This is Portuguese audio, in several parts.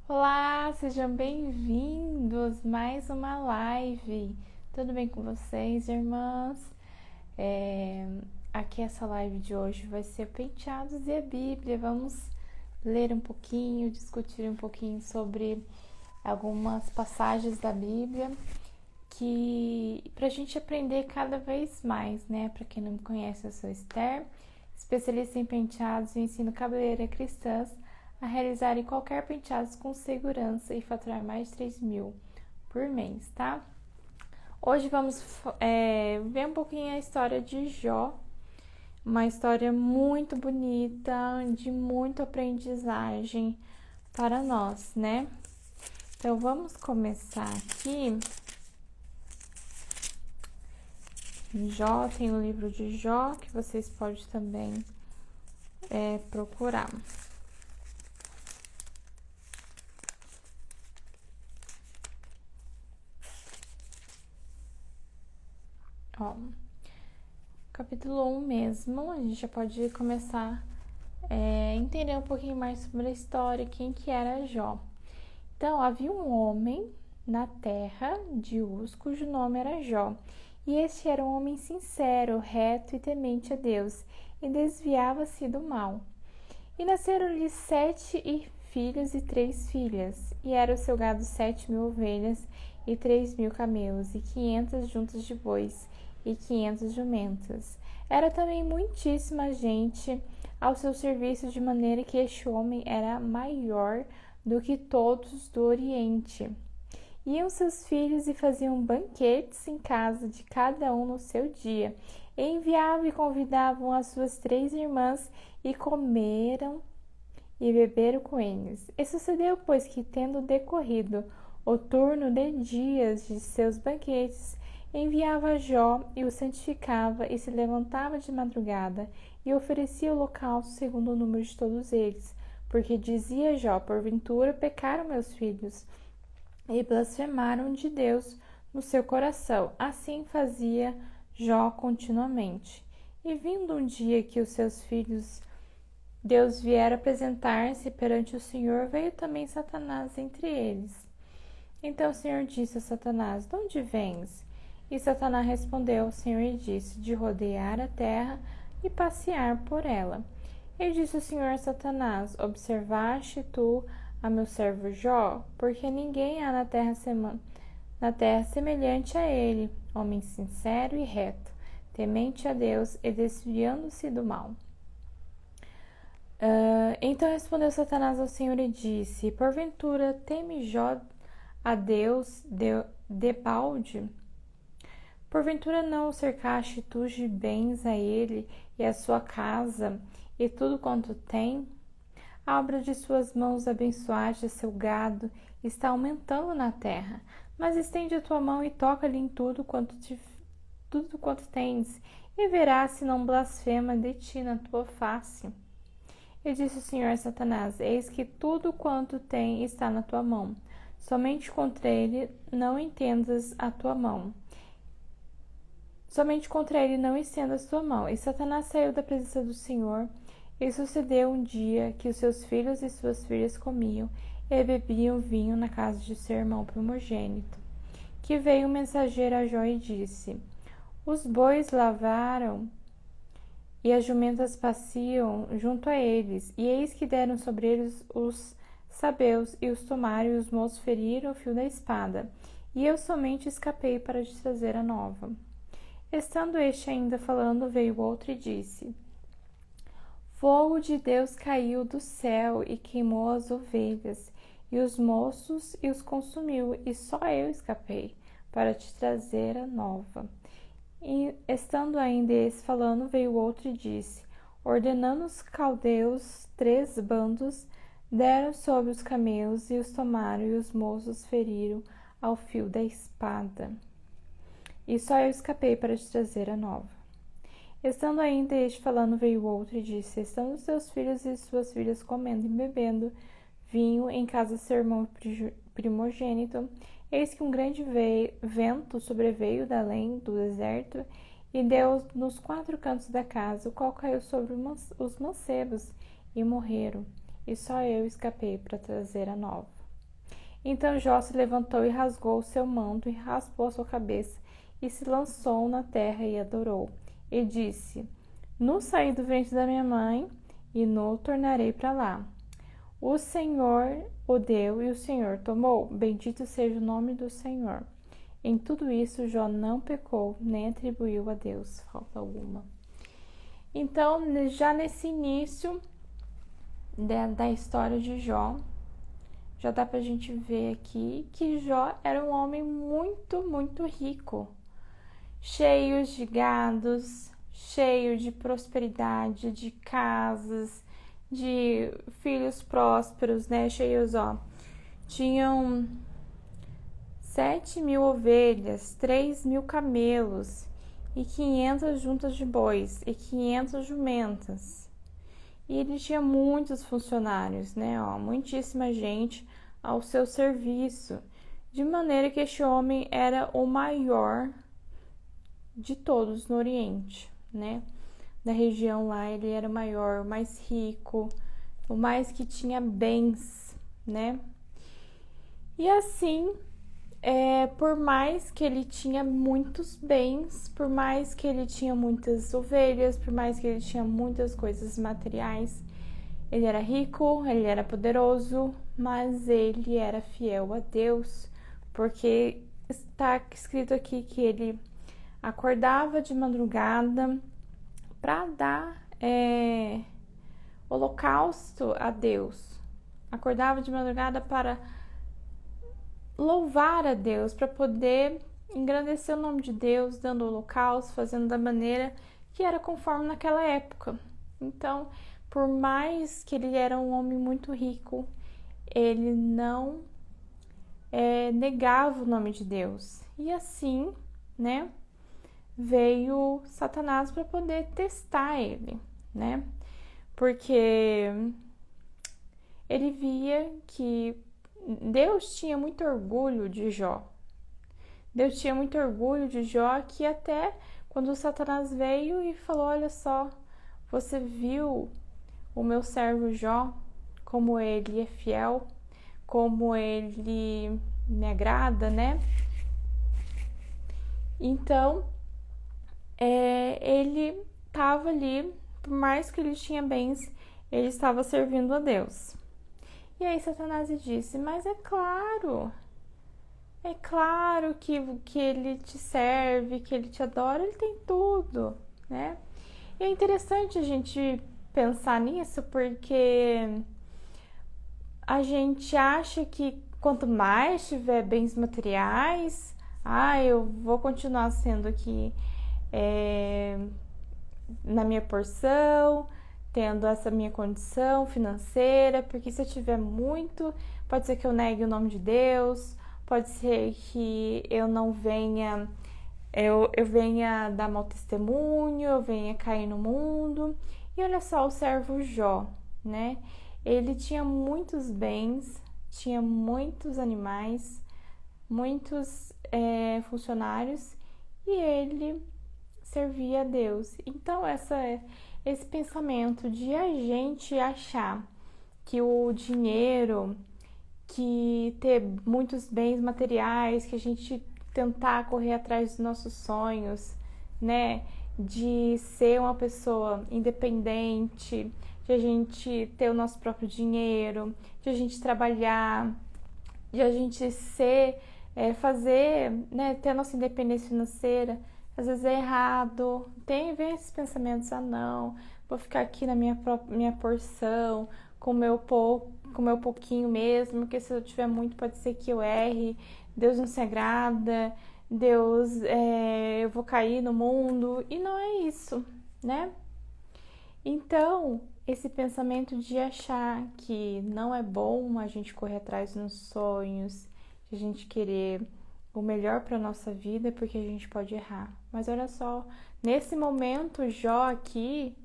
Olá, sejam bem-vindos a mais uma live. Tudo bem com vocês, irmãs? Aqui essa live de hoje vai ser Penteados e a Bíblia. Vamos ler um pouquinho, discutir um pouquinho sobre algumas passagens da Bíblia que para a gente aprender cada vez mais, né? Para quem não me conhece, eu sou Esther, especialista em penteados e ensino cabeleireira cristãs a realizarem qualquer penteado com segurança e faturar mais de 3.000 por mês, tá? Hoje vamos ver um pouquinho a história de Jó, uma história muito bonita, de muita aprendizagem para nós, né? Então vamos começar aqui. Jó, tem o livro de Jó, que vocês podem também procurar. Ó, capítulo 1 mesmo, a gente já pode começar a entender um pouquinho mais sobre a história, quem que era Jó. Então, havia um homem na terra de Uz, cujo nome era Jó. E este era um homem sincero, reto e temente a Deus, e desviava-se do mal. E nasceram-lhe 7 filhos e 3 filhas, e era o seu gado 7.000 ovelhas, e 3.000 camelos, e 500 juntas de bois, e 500 jumentas. Era também muitíssima gente ao seu serviço, de maneira que este homem era maior do que todos do Oriente. Iam seus filhos e faziam banquetes em casa de cada um no seu dia. E enviavam e convidavam as suas 3 irmãs, e comeram e beberam com eles. E sucedeu, pois, que, tendo decorrido o turno de dias de seus banquetes, enviava Jó e o santificava, e se levantava de madrugada e oferecia o holocausto segundo o número de todos eles. Porque dizia Jó: porventura pecaram meus filhos e blasfemaram de Deus no seu coração. Assim fazia Jó continuamente. E vindo um dia que os seus filhos Deus viera apresentar-se perante o Senhor, veio também Satanás entre eles. Então o Senhor disse a Satanás: de onde vens? E Satanás respondeu ao Senhor e disse: de rodear a terra e passear por ela. E disse o Senhor a Satanás: observaste tu a meu servo Jó? Porque ninguém há na terra semelhante a ele, homem sincero e reto, temente a Deus e desviando-se do mal. Então respondeu Satanás ao Senhor e disse: porventura teme Jó a Deus debalde? Porventura não o cercaste tu de bens a ele e a sua casa e tudo quanto tem? A obra de suas mãos abençoaste, seu gado está aumentando na terra. Mas estende a tua mão e toca-lhe em tudo quanto tens, e verás se não blasfema de ti na tua face. E disse o Senhor a Satanás: eis que tudo quanto tem está na tua mão. Somente contra ele não estendas a tua mão. E Satanás saiu da presença do Senhor. E sucedeu um dia que os seus filhos e suas filhas comiam e bebiam vinho na casa de seu irmão primogênito. Que veio um mensageiro a Jó e disse: os bois lavaram e as jumentas passeam junto a eles, e eis que deram sobre eles os sabeus, e os tomaram, e os moços feriram o fio da espada. E eu somente escapei para te trazer a nova. Estando este ainda falando, veio outro e disse: fogo de Deus caiu do céu e queimou as ovelhas, e os moços, e os consumiu, e só eu escapei para te trazer a nova. E estando ainda esse falando, veio outro e disse: ordenando os caldeus 3 bandos, deram sobre os camelos e os tomaram, e os moços feriram ao fio da espada. E só eu escapei para te trazer a nova. Estando ainda este falando, veio outro e disse: estando seus filhos e suas filhas comendo e bebendo vinho em casa de seu irmão primogênito, eis que um grande vento sobreveio da além do deserto e deu nos 4 cantos da casa, o qual caiu sobre os mancebos e morreram. E só eu escapei para trazer a nova. Então Jó se levantou e rasgou o seu manto e raspou a sua cabeça e se lançou na terra e adorou. E disse: Nu saí do ventre da minha mãe e nu tornarei para lá. O Senhor o deu e o Senhor tomou. Bendito seja o nome do Senhor. Em tudo isso, Jó não pecou, nem atribuiu a Deus falta alguma. Então, já nesse início da história de Jó, já dá pra gente ver aqui que Jó era um homem muito, muito rico, cheio de gados, cheio de prosperidade, de casas, de filhos prósperos, né? Cheios, ó. Tinham 7.000 ovelhas, 3.000 camelos e 500 juntas de bois e 500 jumentas. E ele tinha muitos funcionários, né? Ó, muitíssima gente ao seu serviço, de maneira que este homem era o maior de todos no Oriente, né? Da região lá, ele era o maior, o mais rico, o mais que tinha bens, né? E assim, por mais que ele tinha muitos bens, por mais que ele tinha muitas ovelhas, por mais que ele tinha muitas coisas materiais, ele era rico, ele era poderoso, mas ele era fiel a Deus, porque está escrito aqui que ele acordava de madrugada para dar holocausto a Deus. Acordava de madrugada para louvar a Deus, para poder engrandecer o nome de Deus, dando holocausto, fazendo da maneira que era conforme naquela época. Então, por mais que ele era um homem muito rico, ele não negava o nome de Deus. E assim, né, veio Satanás para poder testar ele, né? Porque ele via que Deus tinha muito orgulho de Jó. Deus tinha muito orgulho de Jó, que até quando Satanás veio e falou: olha só, você viu o meu servo Jó, como ele é fiel, como ele me agrada, né? Então, ele estava ali, por mais que ele tinha bens, ele estava servindo a Deus. E aí Satanás disse: mas é claro que ele te serve, que ele te adora, ele tem tudo, né? E é interessante a gente pensar nisso, porque a gente acha que quanto mais tiver bens materiais, eu vou continuar sendo aqui na minha porção, tendo essa minha condição financeira, porque se eu tiver muito, pode ser que eu negue o nome de Deus, pode ser que eu não venha, eu venha dar mau testemunho, eu venha cair no mundo. E olha só o servo Jó, né? Ele tinha muitos bens, tinha muitos animais, muitos funcionários, e ele servia a Deus. Então esse pensamento de a gente achar que o dinheiro, que ter muitos bens materiais, que a gente tentar correr atrás dos nossos sonhos, né, de ser uma pessoa independente, de a gente ter o nosso próprio dinheiro, de a gente trabalhar, de a gente fazer, né, ter a nossa independência financeira, às vezes é errado. Vem esses pensamentos: não, vou ficar aqui na minha porção, com o meu pouquinho mesmo, porque se eu tiver muito pode ser que eu erre, Deus não se agrada, Deus, eu vou cair no mundo. E não é isso, né? Então, esse pensamento de achar que não é bom a gente correr atrás dos sonhos, de a gente querer o melhor para nossa vida, porque a gente pode errar. Mas olha só, nesse momento, Jó aqui,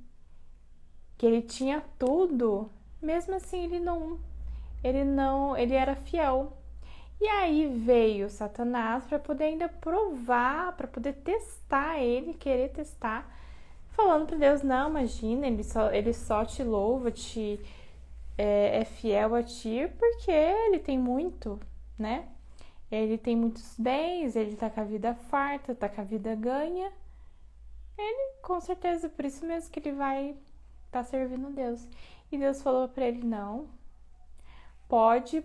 que ele tinha tudo, mesmo assim ele era fiel. E aí veio Satanás para poder ainda provar, para poder testar ele, querer testar, falando para Deus: não, imagina, ele só te louva, é fiel a ti porque ele tem muito, né? Ele tem muitos bens, ele tá com a vida farta, tá com a vida ganha. Ele, com certeza, por isso mesmo que ele vai estar servindo Deus. E Deus falou para ele, não, pode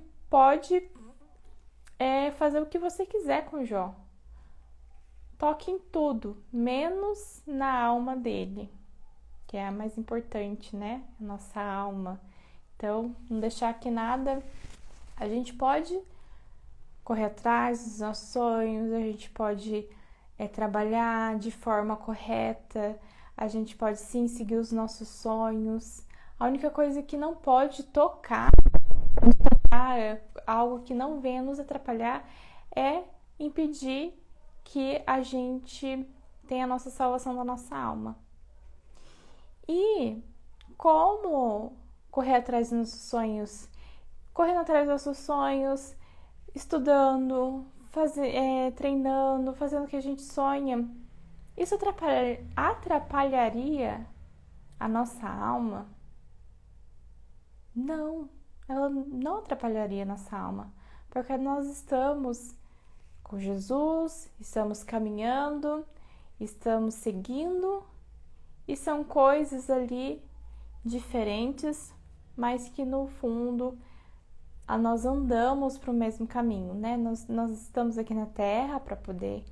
fazer o que você quiser com Jó. Toque em tudo, menos na alma dele, que é a mais importante, né? A nossa alma. Então, não deixar que nada... A gente pode correr atrás dos nossos sonhos, a gente pode trabalhar de forma correta, a gente pode sim seguir os nossos sonhos. A única coisa que não pode tocar, algo que não venha nos atrapalhar, é impedir que a gente tenha a nossa salvação da nossa alma. E como correr atrás dos nossos sonhos? Correndo atrás dos nossos sonhos, estudando, treinando, fazendo o que a gente sonha. Isso atrapalharia a nossa alma? Não, ela não atrapalharia a nossa alma, porque nós estamos com Jesus, estamos caminhando, estamos seguindo, e são coisas ali diferentes, mas que no fundo nós andamos para o mesmo caminho, né? Nós estamos aqui na Terra para poder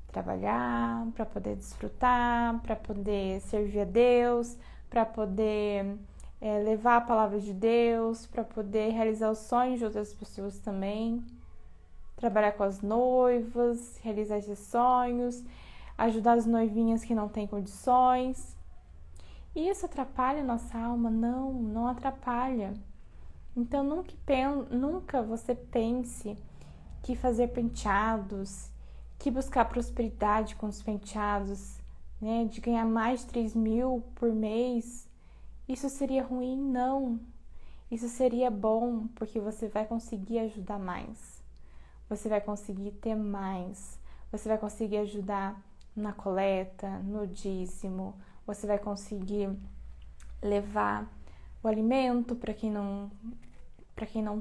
trabalhar, para poder desfrutar, para poder servir a Deus, para poder levar a palavra de Deus, para poder realizar os sonhos de outras pessoas também, trabalhar com as noivas, realizar esses sonhos, ajudar as noivinhas que não têm condições. E isso atrapalha a nossa alma? Não, não atrapalha. Então, nunca você pense que fazer penteados, que buscar prosperidade com os penteados, né, de ganhar mais de 3.000 por mês, isso seria ruim, não. Isso seria bom, porque você vai conseguir ajudar mais. Você vai conseguir ter mais. Você vai conseguir ajudar na coleta, no dízimo. Você vai conseguir levar o alimento para quem não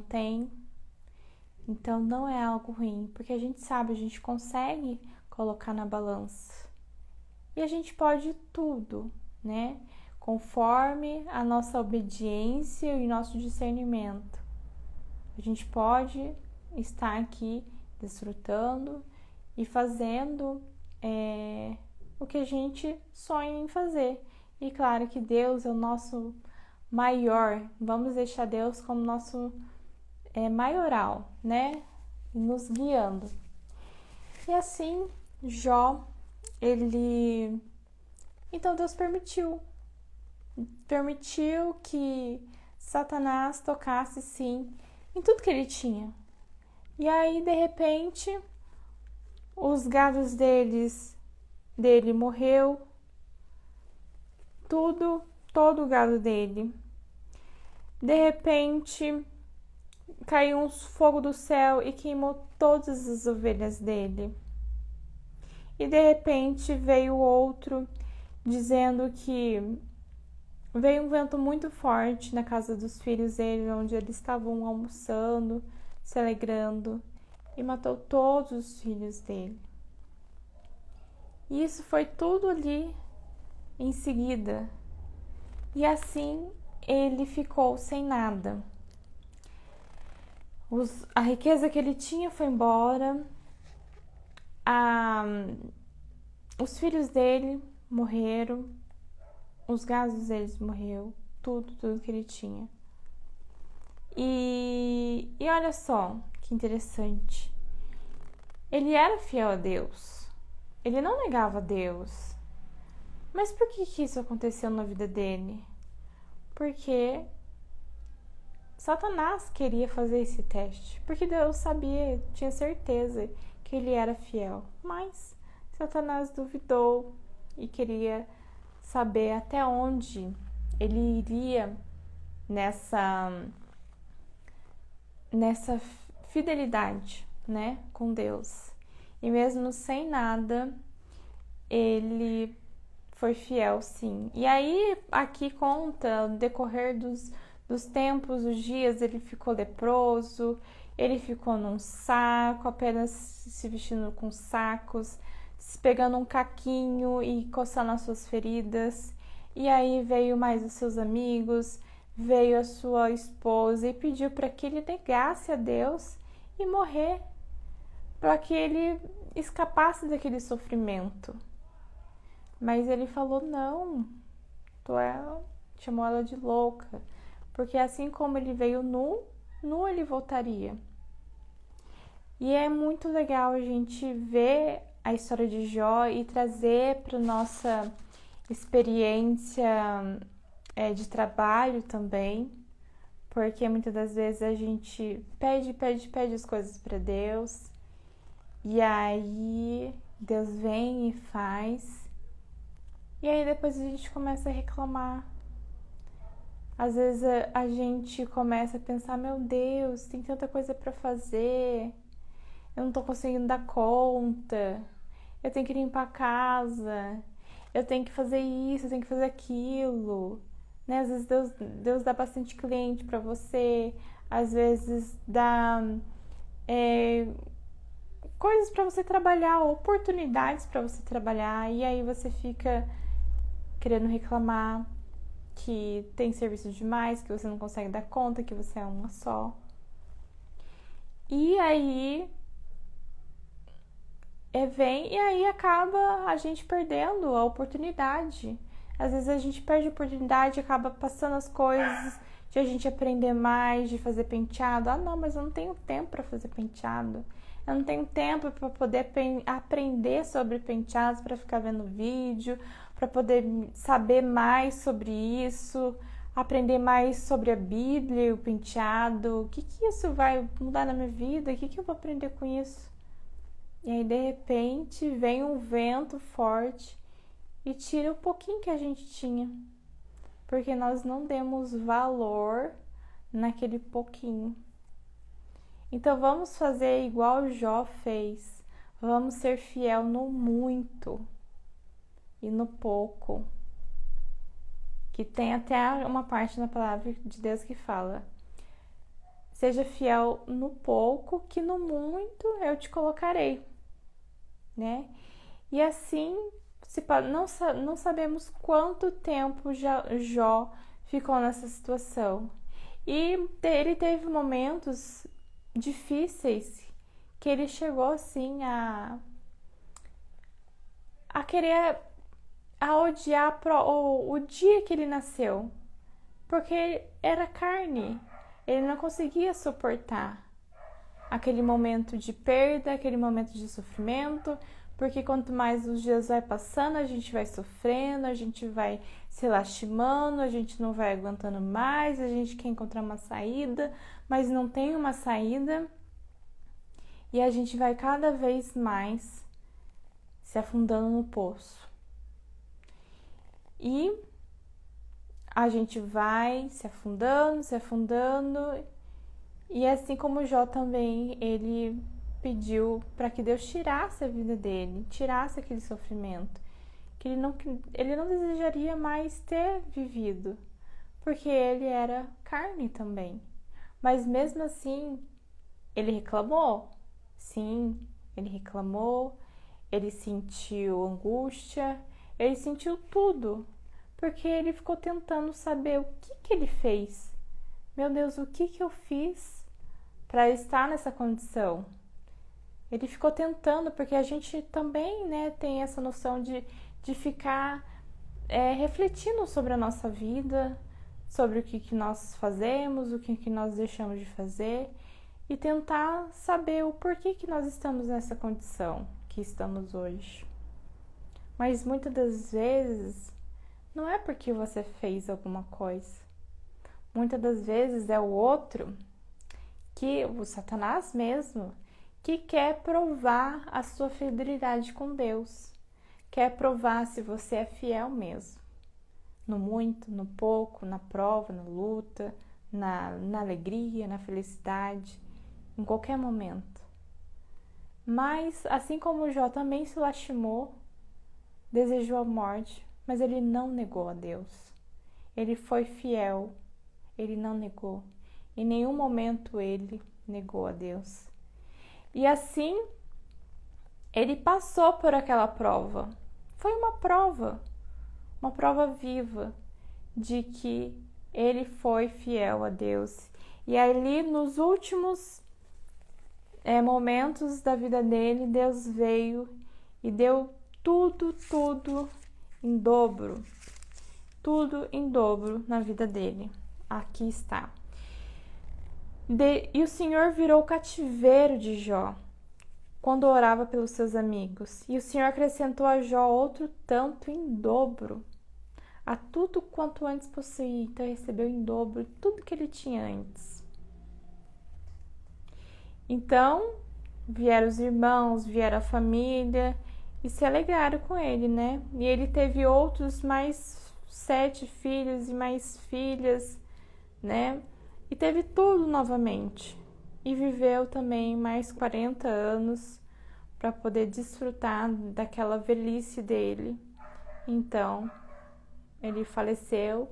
tem. Então não é algo ruim, porque a gente sabe, a gente consegue colocar na balança. E a gente pode tudo, né? Conforme a nossa obediência e nosso discernimento. A gente pode estar aqui desfrutando e fazendo o que a gente sonha em fazer. E claro que Deus é o nosso maior, vamos deixar Deus como nosso maioral, né? Nos guiando. E assim, Jó, então Deus permitiu que Satanás tocasse sim em tudo que ele tinha. E aí, de repente, os gados dele morreu, todo o gado dele. De repente, caiu um fogo do céu e queimou todas as ovelhas dele. E de repente veio outro dizendo que veio um vento muito forte na casa dos filhos dele, onde eles estavam almoçando, se alegrando, e matou todos os filhos dele. E isso foi tudo ali em seguida. E assim ele ficou sem nada. A riqueza que ele tinha foi embora. Os filhos dele morreram. Os gados deles morreram. Tudo que ele tinha. E olha só que interessante. Ele era fiel a Deus. Ele não negava a Deus. Mas por que isso aconteceu na vida dele? Porque Satanás queria fazer esse teste. Porque Deus sabia, tinha certeza que ele era fiel. Mas Satanás duvidou e queria saber até onde ele iria nessa fidelidade, né, com Deus. E mesmo sem nada, ele foi fiel, sim. E aí, aqui conta, no decorrer dos tempos, os dias, ele ficou leproso, ele ficou num saco, apenas se vestindo com sacos, pegando um caquinho e coçando as suas feridas. E aí veio mais os seus amigos, veio a sua esposa e pediu para que ele negasse a Deus e morrer, para que ele escapasse daquele sofrimento. Mas ele falou não, chamou ela de louca, porque assim como ele veio nu, nu ele voltaria. E é muito legal a gente ver a história de Jó e trazer para nossa experiência de trabalho também, porque muitas das vezes a gente pede as coisas para Deus e aí Deus vem e faz, e aí depois a gente começa a reclamar. Às vezes a gente começa a pensar, meu Deus, tem tanta coisa para fazer, eu não tô conseguindo dar conta, eu tenho que limpar a casa, eu tenho que fazer isso, eu tenho que fazer aquilo, né? Às vezes Deus dá bastante cliente para você, às vezes dá coisas para você trabalhar, oportunidades para você trabalhar, e aí você fica querendo reclamar que tem serviço demais, que você não consegue dar conta, que você é uma só. E aí acaba a gente perdendo a oportunidade. Às vezes a gente perde a oportunidade e acaba passando as coisas de a gente aprender mais, de fazer penteado. Ah, não, mas eu não tenho tempo para fazer penteado. Eu não tenho tempo para poder aprender sobre penteados, para ficar vendo vídeo, para poder saber mais sobre isso, aprender mais sobre a Bíblia, o penteado. O que isso vai mudar na minha vida? O que eu vou aprender com isso? E aí, de repente, vem um vento forte e tira o pouquinho que a gente tinha, porque nós não demos valor naquele pouquinho. Então, vamos fazer igual Jó fez. Vamos ser fiel no muito e no pouco. Que tem até uma parte na palavra de Deus que fala: seja fiel no pouco, que no muito eu te colocarei, né? E assim, não sabemos quanto tempo Jó ficou nessa situação. E ele teve momentos difíceis que ele chegou assim a querer, a odiar o dia que ele nasceu, porque era carne, ele não conseguia suportar aquele momento de perda, aquele momento de sofrimento, porque quanto mais os dias vai passando, a gente vai sofrendo, a gente vai se lastimando, a gente não vai aguentando mais, a gente quer encontrar uma saída, mas não tem uma saída, e a gente vai cada vez mais se afundando no poço. E a gente vai se afundando, e assim como Jó também, ele pediu para que Deus tirasse a vida dele, tirasse aquele sofrimento, que ele não desejaria mais ter vivido, porque ele era carne também. Mas mesmo assim, ele reclamou. Sim, ele reclamou, ele sentiu angústia, ele sentiu tudo, porque ele ficou tentando saber o que ele fez. Meu Deus, o que eu fiz para estar nessa condição? Ele ficou tentando, porque a gente também, né, tem essa noção de ficar refletindo sobre a nossa vida, sobre o que nós fazemos, o que nós deixamos de fazer, e tentar saber o porquê que nós estamos nessa condição que estamos hoje. Mas muitas das vezes não é porque você fez alguma coisa. Muitas das vezes é o outro, que o Satanás mesmo, que quer provar a sua fidelidade com Deus. Quer provar se você é fiel mesmo. No muito, no pouco, na prova, na luta, na alegria, na felicidade, em qualquer momento. Mas, assim como Jó também se lastimou, desejou a morte, mas ele não negou a Deus. Ele foi fiel. ele não negou. Em nenhum momento ele negou a Deus. E assim, ele passou por aquela prova. Foi uma prova viva de que ele foi fiel a Deus. E ali, nos últimos momentos da vida dele, Deus veio e deu tudo em dobro. Tudo em dobro na vida dele. Aqui está. E o Senhor virou o cativeiro de Jó quando orava pelos seus amigos. E o Senhor acrescentou a Jó outro tanto em dobro a tudo quanto antes possuía. Então recebeu em dobro tudo que ele tinha antes. Então vieram os irmãos, vieram a família e se alegraram com ele, né? E ele teve outros mais 7 filhos e mais filhas, né? E teve tudo novamente. E viveu também mais 40 anos para poder desfrutar daquela velhice dele. Então, ele faleceu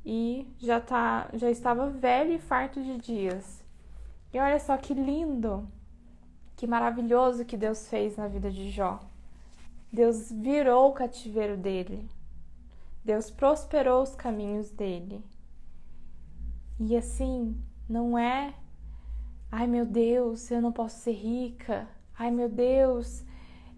e já estava velho e farto de dias. E olha só que lindo, que maravilhoso que Deus fez na vida de Jó. Deus virou o cativeiro dele. Deus prosperou os caminhos dele. E assim, não é, ai meu Deus, eu não posso ser rica. Ai meu Deus,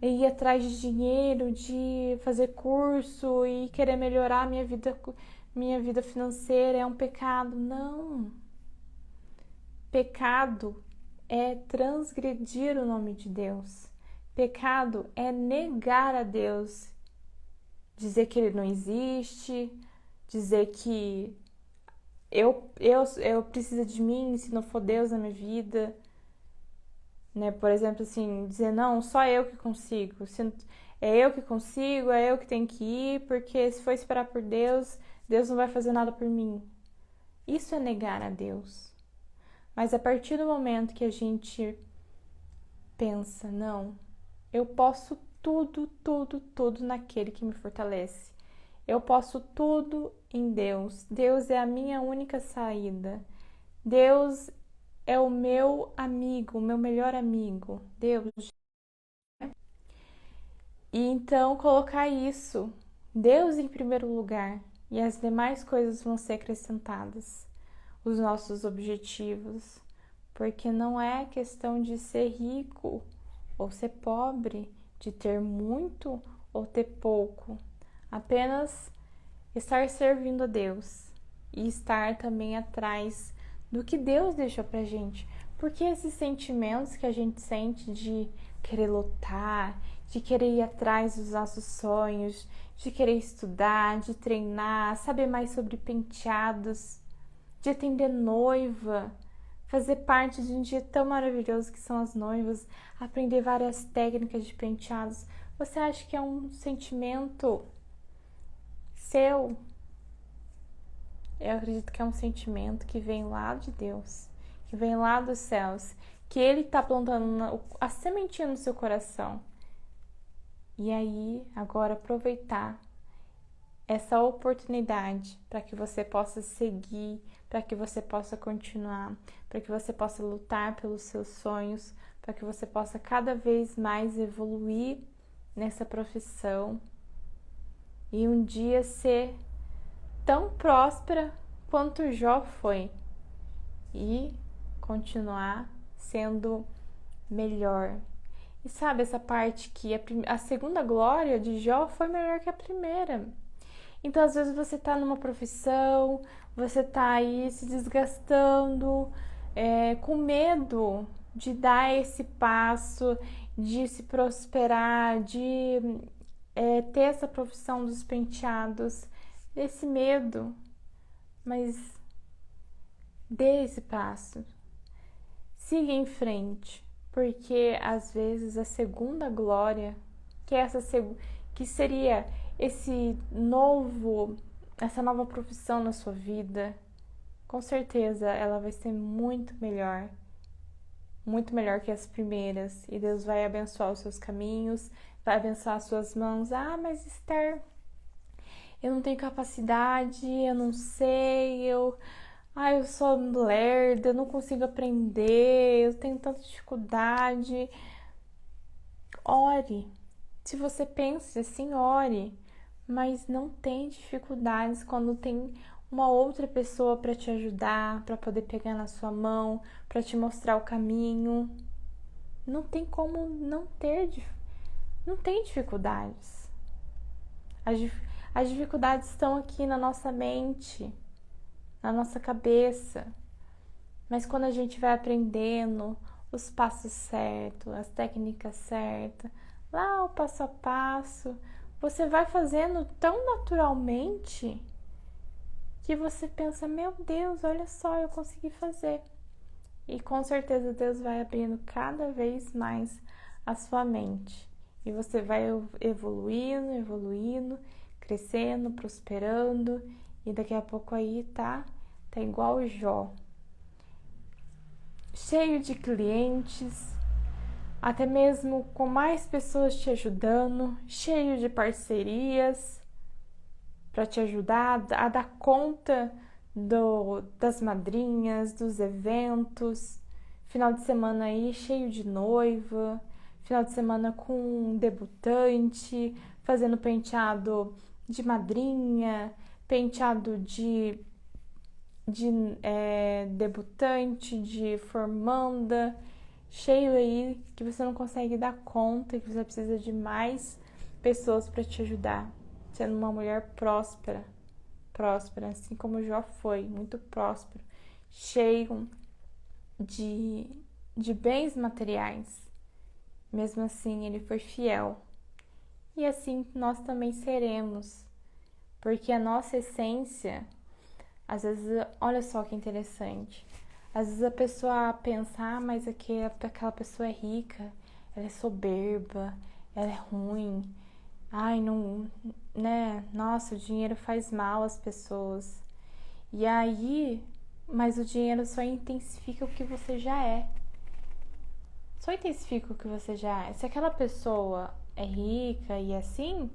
eu ir atrás de dinheiro, de fazer curso e querer melhorar minha vida financeira é um pecado. Não. Pecado é transgredir o nome de Deus. Pecado é negar a Deus, dizer que Ele não existe, dizer que eu preciso de mim se não for Deus na minha vida, né? Por exemplo, assim, dizer não, só eu que consigo, é eu que consigo, é eu que tenho que ir, porque se for esperar por Deus, Deus não vai fazer nada por mim. Isso é negar a Deus. Mas a partir do momento que a gente pensa, não, eu posso tudo naquele que me fortalece. Eu posso tudo em Deus. Deus é a minha única saída. Deus é o meu amigo, o meu melhor amigo. Deus. E então colocar isso, Deus em primeiro lugar, e as demais coisas vão ser acrescentadas. Os nossos objetivos, porque não é questão de ser rico ou ser pobre, de ter muito ou ter pouco, apenas estar servindo a Deus e estar também atrás do que Deus deixou pra gente, porque esses sentimentos que a gente sente de querer lutar, de querer ir atrás dos nossos sonhos, de querer estudar, de treinar, saber mais sobre penteados, de atender noiva, fazer parte de um dia tão maravilhoso que são as noivas, aprender várias técnicas de penteados. Você acha que é um sentimento seu? Eu acredito que é um sentimento que vem lá de Deus, que vem lá dos céus, que Ele está plantando a sementinha no seu coração. E aí, agora aproveitar essa oportunidade para que você possa seguir, para que você possa continuar, para que você possa lutar pelos seus sonhos, para que você possa cada vez mais evoluir nessa profissão e um dia ser tão próspera quanto Jó foi e continuar sendo melhor. E sabe essa parte que a segunda glória de Jó foi melhor que a primeira. Então, às vezes, você tá numa profissão, você tá aí se desgastando, com medo de dar esse passo, de se prosperar, de ter essa profissão dos penteados, esse medo. Mas dê esse passo, siga em frente, porque às vezes a segunda glória, que seria essa nova profissão na sua vida, com certeza ela vai ser muito melhor que as primeiras, e Deus vai abençoar os seus caminhos, vai abençoar as suas mãos. Ah, mas Esther, eu não tenho capacidade, eu não sei, eu sou lerda, eu não consigo aprender, eu tenho tanta dificuldade. Ore. Se você pensa assim, ore. Mas não tem dificuldades quando tem uma outra pessoa para te ajudar, para poder pegar na sua mão, para te mostrar o caminho. Não tem como não tem dificuldades. As dificuldades estão aqui na nossa mente, na nossa cabeça. Mas quando a gente vai aprendendo os passos certos, as técnicas certas, lá o passo a passo, você vai fazendo tão naturalmente que você pensa, meu Deus, olha só, eu consegui fazer. E com certeza Deus vai abrindo cada vez mais a sua mente. E você vai evoluindo, crescendo, prosperando. E daqui a pouco aí tá igual o Jó. Cheio de clientes, até mesmo com mais pessoas te ajudando, cheio de parcerias para te ajudar a dar conta das madrinhas, dos eventos, final de semana aí cheio de noiva, final de semana com um debutante, fazendo penteado de madrinha, penteado de debutante, de formanda, cheio aí que você não consegue dar conta, que você precisa de mais pessoas para te ajudar, sendo uma mulher próspera, assim como Jó foi, muito próspero, cheio de bens materiais. Mesmo assim, ele foi fiel. E assim nós também seremos, porque a nossa essência, às vezes, olha só que interessante. Às vezes a pessoa pensa, mas aquela pessoa é rica, ela é soberba, ela é ruim. Ai, não, né? Nossa, o dinheiro faz mal às pessoas. E aí, mas o dinheiro só intensifica o que você já é. Só intensifica o que você já é. Se aquela pessoa é rica e assim,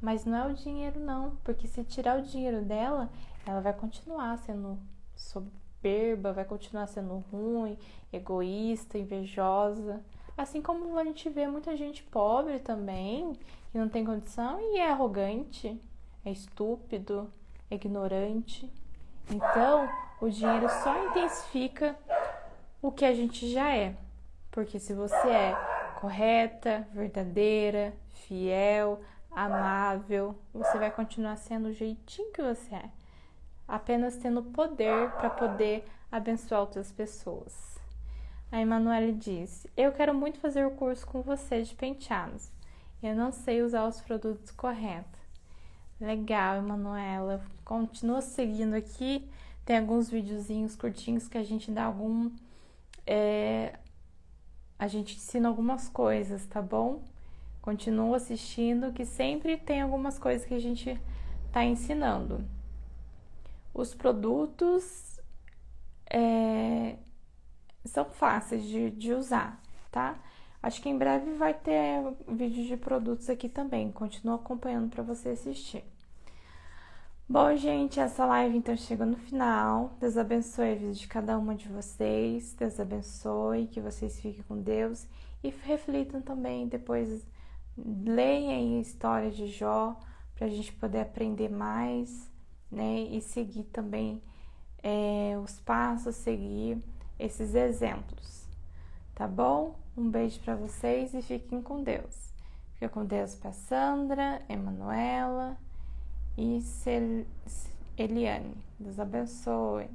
mas não é o dinheiro não, porque se tirar o dinheiro dela, ela vai continuar sendo soberba, vai continuar sendo ruim, egoísta, invejosa. Assim como a gente vê muita gente pobre também, que não tem condição e é arrogante, é estúpido, é ignorante. Então, o dinheiro só intensifica o que a gente já é. Porque se você é correta, verdadeira, fiel, amável, você vai continuar sendo o jeitinho que você é, apenas tendo poder para poder abençoar outras pessoas. A Emanuele disse: eu quero muito fazer o curso com você de penteados. Eu não sei usar os produtos corretos. Legal, Emanuela. Continua seguindo aqui. Tem alguns videozinhos curtinhos que a gente dá a gente ensina algumas coisas, tá bom? Continua assistindo que sempre tem algumas coisas que a gente tá ensinando. Os produtos são fáceis de usar, tá? Acho que em breve vai ter vídeo de produtos aqui também. Continua acompanhando para você assistir. Bom, gente, essa live então chega no final. Deus abençoe a vida de cada uma de vocês. Deus abençoe, que vocês fiquem com Deus. E reflitam também, depois leiam a história de Jó, para a gente poder aprender mais, né? E seguir também os passos, seguir esses exemplos, tá bom? Um beijo para vocês e fiquem com Deus. Fica com Deus para Sandra, Emanuela e Eliane. Deus abençoe.